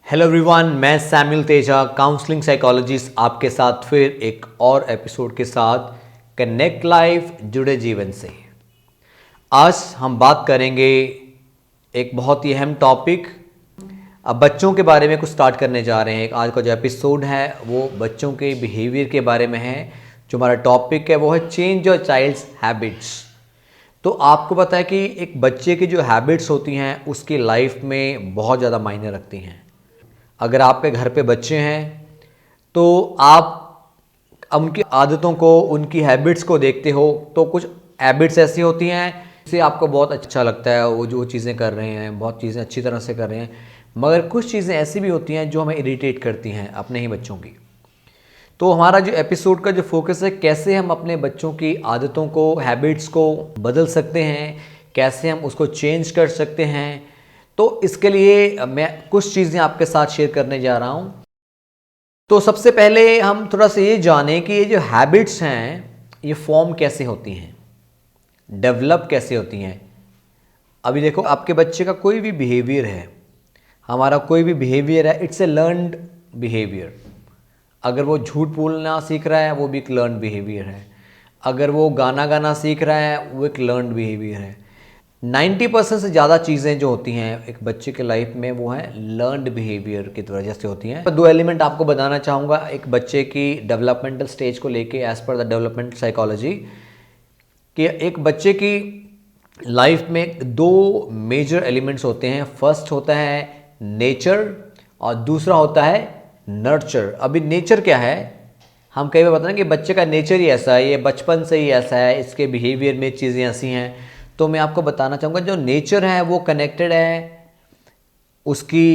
Hello everyone, मैं Samuel Teja counselling psychologist आपके साथ फिर एक और एपिसोड के साथ कनेक्ट लाइफ जुड़े जीवन से। आज हम बात करेंगे एक बहुत ही अहम टॉपिक। अब बच्चों के बारे में कुछ स्टार्ट करने जा रहे हैं। आज का जो एपिसोड है वो बच्चों के बिहेवियर के बारे में है। जो हमारा टॉपिक है वो है चेंज योर चाइल्ड्स हैबिट्स। तो आपको पता है कि एक बच्चे की जो हैबिट्स होती हैं उसकी लाइफ में बहुत ज़्यादा मायने रखती हैं। अगर आपके घर पे बच्चे हैं तो आप उनकी आदतों को, उनकी हैबिट्स को देखते हो तो कुछ हैबिट्स ऐसी होती हैं जिससे आपको बहुत अच्छा लगता है, वो जो चीज़ें कर रहे हैं बहुत चीज़ें अच्छी तरह से कर रहे हैं। मगर कुछ चीज़ें ऐसी भी होती हैं जो हमें इरिटेट करती हैं अपने ही बच्चों की। तो हमारा जो एपिसोड का जो फोकस है, कैसे हम अपने बच्चों की आदतों को, हैबिट्स को बदल सकते हैं, कैसे हम उसको चेंज कर सकते हैं। तो इसके लिए मैं कुछ चीज़ें आपके साथ शेयर करने जा रहा हूँ। तो सबसे पहले हम थोड़ा सा ये जानें कि ये जो हैबिट्स हैं ये फॉर्म कैसे होती हैं, डेवलप कैसे होती हैं। अभी देखो, आपके बच्चे का कोई भी बिहेवियर है, हमारा कोई भी बिहेवियर है, इट्स ए लर्नड बिहेवियर। अगर वो झूठ बोलना सीख रहा है वो भी एक लर्नड बिहेवियर है। अगर वो गाना गाना सीख रहा है वो एक लर्नड बिहेवियर है। 90% से ज़्यादा चीज़ें जो होती हैं एक बच्चे के लाइफ में वो हैं लर्नड बिहेवियर की वजह से होती हैं। तो दो एलिमेंट आपको बताना चाहूँगा एक बच्चे की डेवलपमेंटल स्टेज को लेके as per the development psychology, कि एक बच्चे की लाइफ में दो मेजर एलिमेंट्स होते हैं। फर्स्ट होता है नेचर और दूसरा होता है नर्चर। अभी नेचर क्या है, हम कई बार बताएं कि बच्चे का नेचर ही ऐसा है, ये बचपन से ही ऐसा है, इसके बिहेवियर में चीज़ें ऐसी हैं। तो मैं आपको बताना चाहूँगा जो नेचर है वो कनेक्टेड है उसकी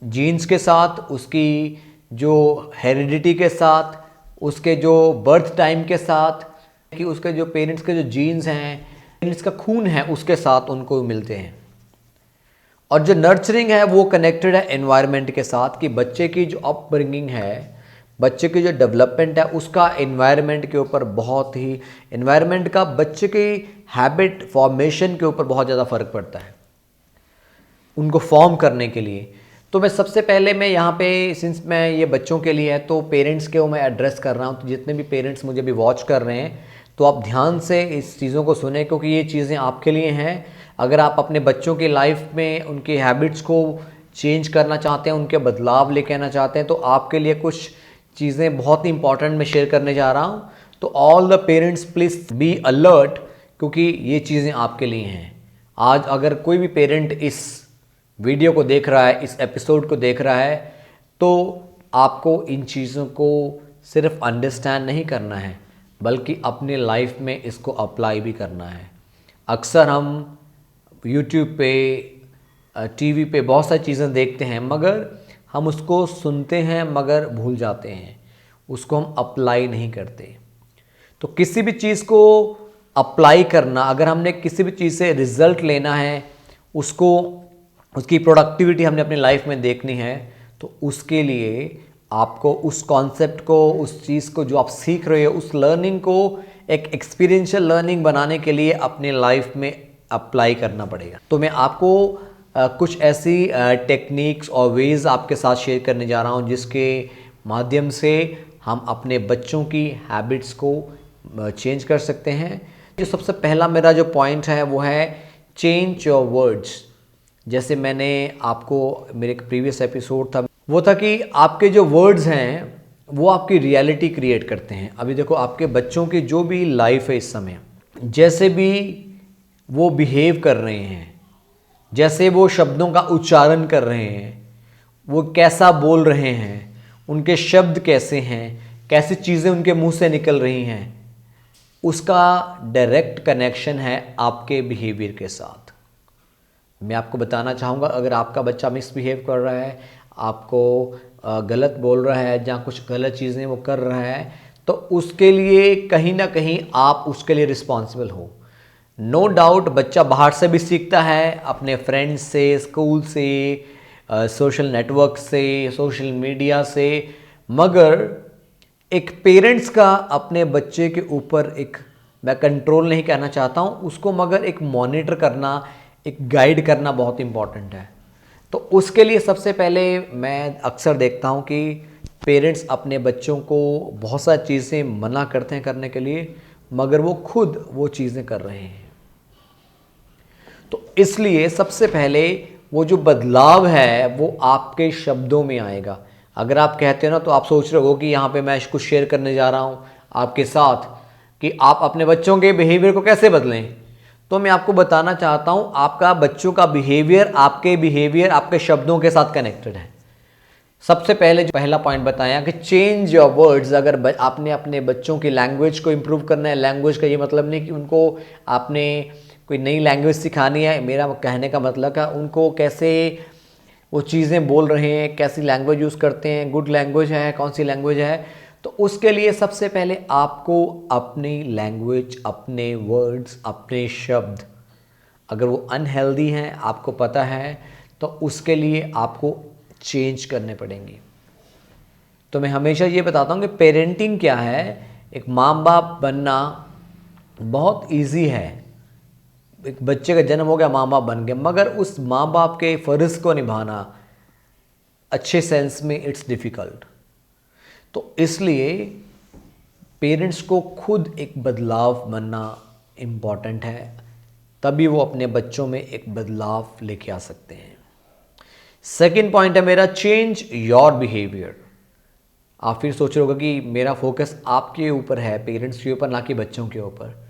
जीन्स के साथ, उसकी जो हेरिडिटी के साथ, उसके जो बर्थ टाइम के साथ, कि उसके जो पेरेंट्स के जो जीन्स हैं, पेरेंट्स का खून है उसके साथ उनको मिलते हैं। और जो नर्चरिंग है वो कनेक्टेड है एनवायरनमेंट के साथ, कि बच्चे की जो अपब्रिंगिंग है, बच्चे की जो डेवलपमेंट है उसका एनवायरनमेंट के ऊपर बहुत ही, एनवायरनमेंट का बच्चे की हैबिट फॉर्मेशन के ऊपर बहुत ज़्यादा फ़र्क पड़ता है उनको फॉर्म करने के लिए। तो मैं सबसे पहले मैं यहाँ पे, सिंस मैं ये बच्चों के लिए है तो पेरेंट्स के वो मैं एड्रेस कर रहा हूँ। तो जितने भी पेरेंट्स मुझे भी वॉच कर रहे हैं तो आप ध्यान से इस चीज़ों को सुने, क्योंकि ये चीज़ें आपके लिए हैं। अगर आप अपने बच्चों की लाइफ में उनकी हैबिट्स को चेंज करना चाहते हैं, उनके बदलाव लेके आना चाहते हैं, तो आपके लिए कुछ चीज़ें बहुत ही इंपॉर्टेंट मैं शेयर करने जा रहा हूँ। तो all the parents please be alert, क्योंकि ये चीज़ें आपके लिए हैं। आज अगर कोई भी पेरेंट इस वीडियो को देख रहा है, इस एपिसोड को देख रहा है, तो आपको इन चीज़ों को सिर्फ अंडरस्टैंड नहीं करना है बल्कि अपने लाइफ में इसको अप्लाई भी करना है। अक्सर हम यूट्यूब पे, टीवी पे बहुत सारी चीज़ें देखते हैं मगर हम उसको सुनते हैं मगर भूल जाते हैं, उसको हम अप्लाई नहीं करते। तो किसी भी चीज़ को अप्लाई करना, अगर हमने किसी भी चीज़ से रिजल्ट लेना है, उसको, उसकी प्रोडक्टिविटी हमने अपनी लाइफ में देखनी है, तो उसके लिए आपको उस कॉन्सेप्ट को, उस चीज़ को जो आप सीख रहे हो, उस लर्निंग को एक एक्सपीरियंशियल लर्निंग बनाने के लिए अपने लाइफ में अप्लाई करना पड़ेगा। तो मैं आपको कुछ ऐसी टेक्निक्स और वेज़ आपके साथ शेयर करने जा रहा हूँ जिसके माध्यम से हम अपने बच्चों की हैबिट्स को चेंज कर सकते हैं। जो सबसे पहला मेरा जो पॉइंट है वो है चेंज योर वर्ड्स। जैसे मैंने आपको, मेरे एक प्रीवियस एपिसोड था वो था कि आपके जो वर्ड्स हैं वो आपकी रियलिटी क्रिएट करते हैं। अभी देखो, आपके बच्चों की जो भी लाइफ है इस समय, जैसे भी वो बिहेव कर रहे हैं, जैसे वो शब्दों का उच्चारण कर रहे हैं, वो कैसा बोल रहे हैं, उनके शब्द कैसे हैं, कैसी चीज़ें उनके मुंह से निकल रही हैं, उसका डायरेक्ट कनेक्शन है आपके बिहेवियर के साथ। मैं आपको बताना चाहूँगा, अगर आपका बच्चा मिसबिहेव कर रहा है, आपको गलत बोल रहा है, जहाँ कुछ गलत चीज़ें वो कर रहा है, तो उसके लिए कहीं ना कहीं आप उसके लिए रिस्पॉन्सिबल हो। नो डाउट बच्चा बाहर से भी सीखता है, अपने फ्रेंड्स से, स्कूल से, सोशल नेटवर्क से, सोशल मीडिया से, मगर एक पेरेंट्स का अपने बच्चे के ऊपर एक, मैं कंट्रोल नहीं कहना चाहता हूँ उसको, मगर एक मॉनिटर करना, एक गाइड करना बहुत इंपॉर्टेंट है। तो उसके लिए सबसे पहले मैं अक्सर देखता हूँ कि पेरेंट्स अपने बच्चों को बहुत सारी चीज़ें मना करते हैं करने के लिए, मगर वो खुद वो चीज़ें कर रहे हैं। तो इसलिए सबसे पहले वो जो बदलाव है वो आपके शब्दों में आएगा। अगर आप कहते हो ना, तो आप सोच रहे हो कि यहाँ पे मैं कुछ शेयर करने जा रहा हूँ आपके साथ कि आप अपने बच्चों के बिहेवियर को कैसे बदलें। तो मैं आपको बताना चाहता हूँ, आपका बच्चों का बिहेवियर आपके शब्दों के साथ कनेक्टेड है। सबसे पहले जो पहला पॉइंट बताया कि चेंज योर वर्ड्स। अगर आपने अपने बच्चों की लैंग्वेज को इम्प्रूव करना है, लैंग्वेज का ये मतलब नहीं कि उनको आपने कोई नई लैंग्वेज सिखानी है, मेरा कहने का मतलब है उनको कैसे वो चीज़ें बोल रहे हैं, कैसी लैंग्वेज यूज़ करते हैं, गुड लैंग्वेज है, कौन सी लैंग्वेज है। तो उसके लिए सबसे पहले आपको अपनी लैंग्वेज, अपने वर्ड्स, अपने शब्द अगर वो अनहेल्दी हैं, आपको पता है, तो उसके लिए आपको चेंज करने पड़ेंगे। तो मैं हमेशा ये बताता हूँ कि पेरेंटिंग क्या है। एक माँ बाप बनना बहुत इजी है। एक बच्चे का जन्म हो गया, माँ बाप बन गए, मगर उस माँ बाप के फ़र्ज़ को निभाना अच्छे सेंस में इट्स डिफ़िकल्ट। तो इसलिए पेरेंट्स को खुद एक बदलाव बनना इम्पॉर्टेंट है, तभी वो अपने बच्चों में एक बदलाव लेके आ सकते हैं। सेकेंड पॉइंट है मेरा, चेंज योर बिहेवियर। आप फिर सोच रहे होगा कि मेरा फोकस आपके ऊपर है, पेरेंट्स के ऊपर, ना कि बच्चों के ऊपर।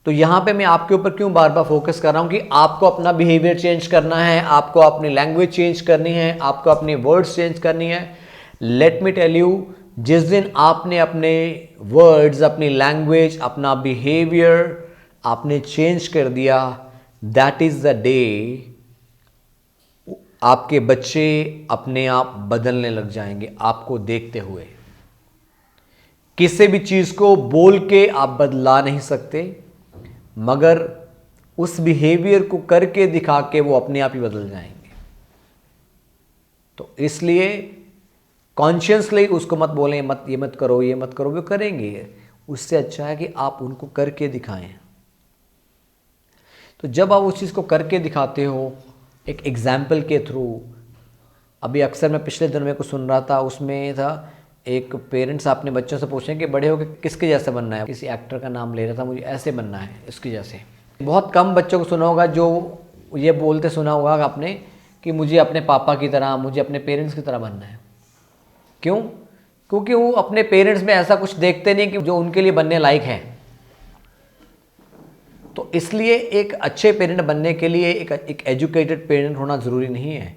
तो यहाँ पे मैं आपके ऊपर क्यों बार बार फोकस कर रहा हूँ कि आपको अपना बिहेवियर चेंज करना है, आपको अपनी लैंग्वेज चेंज करनी है, आपको अपने वर्ड्स चेंज करनी है। लेट मी टेल यू, जिस दिन आपने अपने वर्ड्स, अपनी लैंग्वेज, अपना बिहेवियर आपने चेंज कर दिया, दैट इज़ द डे आपके बच्चे अपने आप बदलने लग जाएंगे आपको देखते हुए। किसी भी चीज़ को बोल के आप बदला नहीं सकते, मगर उस बिहेवियर को करके दिखा के वो अपने आप ही बदल जाएंगे। तो इसलिए कॉन्शियसली उसको मत बोलें, मत ये मत करो, ये मत करो, वो करेंगे। उससे अच्छा है कि आप उनको करके दिखाएं। तो जब आप उस चीज़ को करके दिखाते हो एक एग्जाम्पल के थ्रू, अभी अक्सर मैं पिछले दिन में कुछ सुन रहा था, उसमें था एक पेरेंट्स अपने बच्चों से पूछें कि बड़े होकर किसके जैसे बनना है। किसी एक्टर का नाम ले रहा था, मुझे ऐसे बनना है, इसके जैसे। बहुत कम बच्चों को सुना होगा जो ये बोलते सुना होगा आपने कि मुझे अपने पापा की तरह, मुझे अपने पेरेंट्स की तरह बनना है। क्यों? क्योंकि वो अपने पेरेंट्स में ऐसा कुछ देखते नहीं कि जो उनके लिए बनने लायक है। तो इसलिए एक अच्छे पेरेंट बनने के लिए एक एजुकेटेड पेरेंट होना ज़रूरी नहीं है।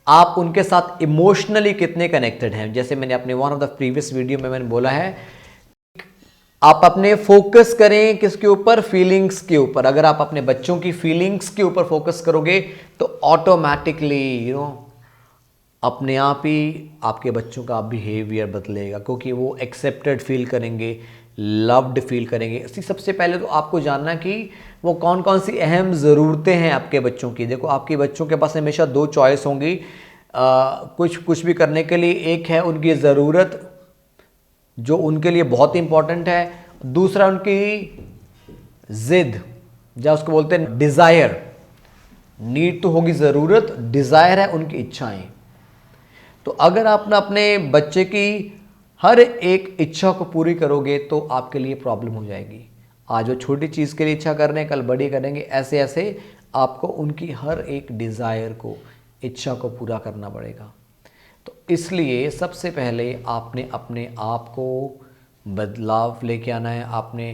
आप उनके साथ इमोशनली कितने कनेक्टेड हैं। जैसे मैंने अपने one of the previous video में मैंने बोला है, आप अपने फोकस करें किसके ऊपर, फीलिंग्स के ऊपर। अगर आप अपने बच्चों की फीलिंग्स के ऊपर फोकस करोगे तो ऑटोमेटिकली अपने आप ही आपके बच्चों का बिहेवियर बदलेगा, क्योंकि वो एक्सेप्टेड फील करेंगे, लव्ड फील करेंगे। इसी सबसे पहले तो आपको जानना कि वो कौन कौन सी अहम ज़रूरतें हैं आपके बच्चों की। देखो, आपके बच्चों के पास हमेशा दो चॉइस होंगी कुछ भी करने के लिए। एक है उनकी ज़रूरत जो उनके लिए बहुत इंपॉर्टेंट है, दूसरा उनकी ज़िद, या उसको बोलते हैं डिज़ायर। नीड तो होगी ज़रूरत, डिज़ायर है उनकी इच्छाएं। तो अगर आप ना अपने बच्चे की हर एक इच्छा को पूरी करोगे तो आपके लिए प्रॉब्लम हो जाएगी। आज वो छोटी चीज़ के लिए इच्छा कर रहे हैं, कल बड़ी करेंगे। ऐसे ऐसे आपको उनकी हर एक डिज़ायर को, इच्छा को पूरा करना पड़ेगा। तो इसलिए सबसे पहले आपने अपने आप को बदलाव लेके आना है। आपने,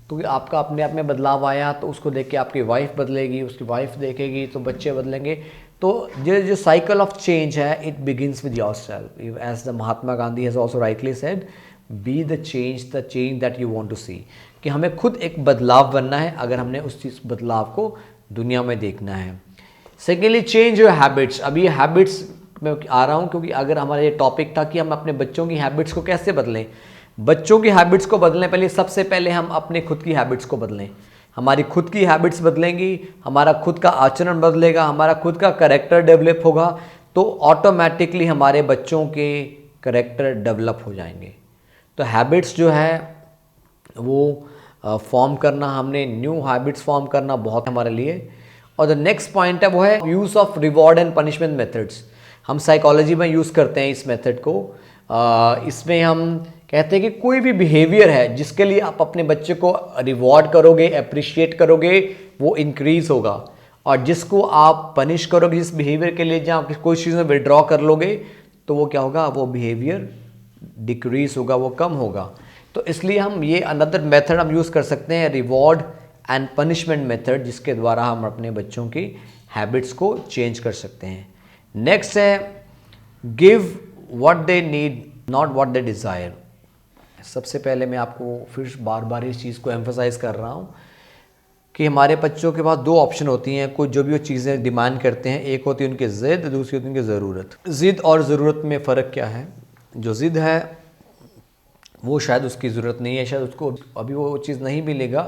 क्योंकि आपका अपने आप में बदलाव आया तो उसको देख के आपकी वाइफ बदलेगी, उसकी वाइफ देखेगी तो बच्चे बदलेंगे। तो जो साइकिल ऑफ चेंज है, it begins with yourself. As the Mahatma Gandhi has also rightly said, be the change that you want to see. कि हमें खुद एक बदलाव बनना है अगर हमने उस चीज़ बदलाव को दुनिया में देखना है। Secondly, change your habits. अभी ये हैबिट्स में आ रहा हूँ क्योंकि अगर हमारा ये टॉपिक था कि हम अपने बच्चों की हैबिट्स को कैसे बदलें। बच्चों की हैबिट्स को बदलने पहले सबसे पहले हम अपने खुद की हैबिट्स को बदलें। हमारी खुद की हैबिट्स बदलेंगी, हमारा खुद का आचरण बदलेगा, हमारा खुद का करेक्टर डेवलप होगा, तो ऑटोमेटिकली हमारे बच्चों के करेक्टर डेवलप हो जाएंगे। तो हैबिट्स जो है वो फॉर्म करना, हमने न्यू हैबिट्स फॉर्म करना बहुत हमारे लिए। और द नेक्स्ट पॉइंट है वो है use of reward and punishment methods. हम साइकोलॉजी में यूज़ करते हैं इस मेथड को। इसमें हम कहते हैं कि कोई भी बिहेवियर है जिसके लिए आप अपने बच्चे को रिवॉर्ड करोगे, अप्रिशिएट करोगे, वो इंक्रीज होगा, और जिसको आप पनिश करोगे, जिस बिहेवियर के लिए जहाँ कोई चीज़ में विड्रॉ कर लोगे, तो वो क्या होगा, वो बिहेवियर डिक्रीज होगा, वो कम होगा। तो इसलिए हम ये अनदर मेथड हम यूज़ कर सकते हैं, रिवॉर्ड एंड पनिशमेंट मेथड, जिसके द्वारा हम अपने बच्चों की हैबिट्स को चेंज कर सकते हैं। नेक्स्ट है give what they need not what they desire. सबसे पहले मैं आपको फिर बार बार इस चीज़ को एम्फसाइज कर रहा हूँ कि हमारे बच्चों के पास दो ऑप्शन होती हैं, कुछ जो भी वो चीज़ें डिमांड करते हैं। एक होती है उनकी ज़िद, दूसरी होती है उनकी ज़रूरत। ज़िद और ज़रूरत में फ़र्क क्या है? जो ज़िद है वो शायद उसकी ज़रूरत नहीं है, शायद उसको अभी वो चीज़ नहीं मिलेगा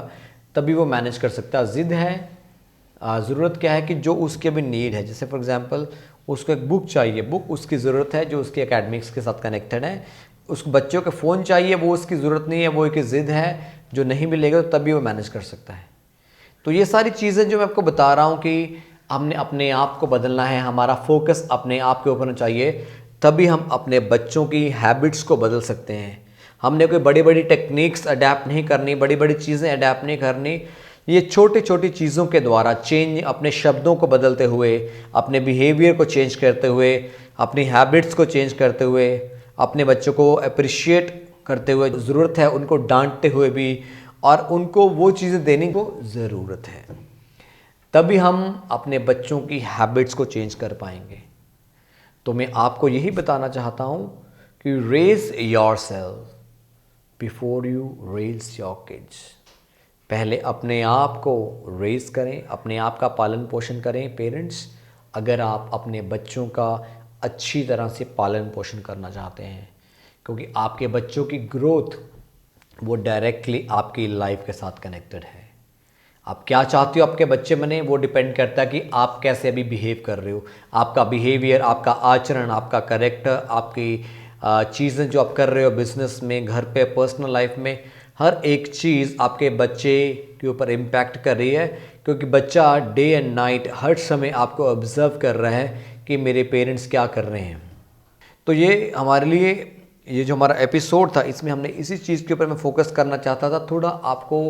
तभी वो मैनेज कर सकता है। ज़िद है, ज़रूरत क्या है कि जो उसकी अभी नीड है। जैसे फॉर एग्जांपल उसको एक बुक चाहिए, बुक उसकी ज़रूरत है जो उसकी एकेडमिक्स के साथ कनेक्टेड है। उस बच्चों को फ़ोन चाहिए, वो उसकी ज़रूरत नहीं है, वो एक ज़िद है, जो नहीं मिलेगा तो तभी वो मैनेज कर सकता है। तो ये सारी चीज़ें जो मैं आपको बता रहा हूँ कि हमने अपने आप को बदलना है, हमारा फोकस अपने आप के ऊपर होना चाहिए, तभी हम अपने बच्चों की हैबिट्स को बदल सकते हैं। हमने कोई बड़ी बड़ी टेक्निक्स अडेप्ट नहीं करनी, बड़ी बड़ी चीज़ें अडेप्ट नहीं करनी। ये छोटी छोटी चीज़ों के द्वारा चेंज, अपने शब्दों को बदलते हुए, अपने बिहेवियर को चेंज करते हुए, अपनी हैबिट्स को चेंज करते हुए, अपने बच्चों को अप्रिशिएट करते हुए, ज़रूरत है उनको डांटते हुए भी, और उनको वो चीज़ें देने को ज़रूरत है, तभी हम अपने बच्चों की हैबिट्स को चेंज कर पाएंगे। तो मैं आपको यही बताना चाहता हूँ कि raise yourself before you raise your kids. पहले अपने आप को रेज करें, अपने आप का पालन पोषण करें पेरेंट्स, अगर आप अपने बच्चों का अच्छी तरह से पालन पोषण करना चाहते हैं, क्योंकि आपके बच्चों की ग्रोथ वो डायरेक्टली आपकी लाइफ के साथ कनेक्टेड है। आप क्या चाहते हो आपके बच्चे बने, वो डिपेंड करता है कि आप कैसे अभी बिहेव कर रहे हो। आपका बिहेवियर, आपका आचरण, आपका करेक्टर, आपकी चीज़ें जो आप कर रहे हो बिजनेस में, घर पे, पर्सनल लाइफ में, हर एक चीज़ आपके बच्चे के ऊपर इम्पैक्ट कर रही है, क्योंकि बच्चा डे एंड नाइट हर समय आपको ऑब्जर्व कर रहा है कि मेरे पेरेंट्स क्या कर रहे हैं। तो ये हमारे लिए, ये जो हमारा एपिसोड था, इसमें हमने इसी चीज़ के ऊपर मैं फोकस करना चाहता था, थोड़ा आपको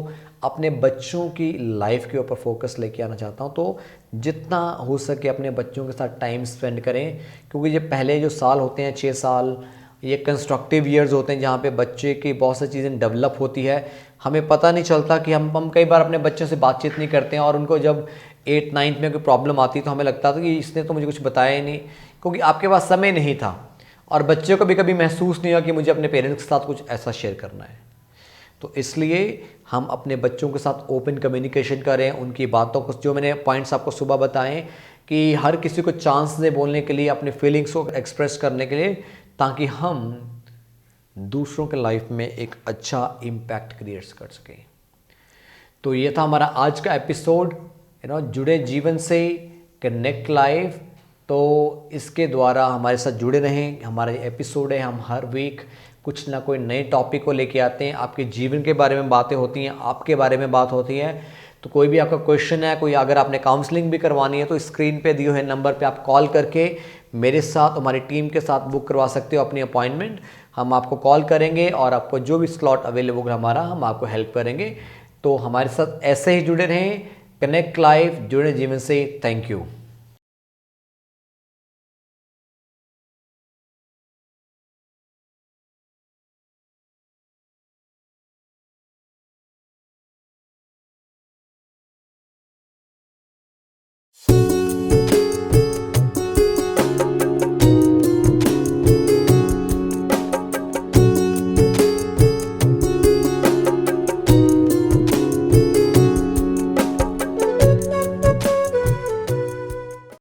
अपने बच्चों की लाइफ के ऊपर फोकस लेके आना चाहता हूँ। तो जितना हो सके अपने बच्चों के साथ टाइम स्पेंड करें, क्योंकि ये पहले जो साल होते हैं, 6 साल, ये कंस्ट्रक्टिव ईयर्स होते हैं जहाँ पे बच्चे की बहुत सी चीज़ें डेवलप होती है। हमें पता नहीं चलता कि हम कई बार अपने बच्चों से बातचीत नहीं करते हैं, और उनको जब 8th 9th में कोई प्रॉब्लम आती तो हमें लगता था कि इसने तो मुझे कुछ बताया ही नहीं, क्योंकि आपके पास समय नहीं था, और बच्चे को भी कभी महसूस नहीं हुआ कि मुझे अपने पेरेंट्स के साथ कुछ ऐसा शेयर करना है। तो इसलिए हम अपने बच्चों के साथ ओपन कम्युनिकेशन करें, उनकी बातों को, जो मैंने पॉइंट्स आपको सुबह बताएं कि हर किसी को चांस दें बोलने के लिए, अपने फीलिंग्स को एक्सप्रेस करने के लिए, ताकि हम दूसरों के लाइफ में एक अच्छा इम्पैक्ट क्रिएट कर सकें। तो ये था हमारा आज का एपिसोड, जुड़े जीवन से कनेक्ट लाइफ। तो इसके द्वारा हमारे साथ जुड़े रहें। हमारा एपिसोड है, हम हर वीक कुछ ना कोई नए टॉपिक को लेके आते हैं। आपके जीवन के बारे में बातें होती हैं, आपके बारे में बात होती है। तो कोई भी आपका क्वेश्चन है, कोई अगर आपने काउंसलिंग भी करवानी है, तो स्क्रीन पे दिए हुए नंबर पे आप कॉल करके मेरे साथ, हमारी टीम के साथ बुक करवा सकते हो अपनी अपॉइंटमेंट। हम आपको कॉल करेंगे और आपको जो भी स्लॉट अवेलेबल हमारा, हम आपको हेल्प करेंगे। तो हमारे साथ ऐसे ही जुड़े रहें। कनेक्ट लाइफ, जुड़े जीवन से। Thank you.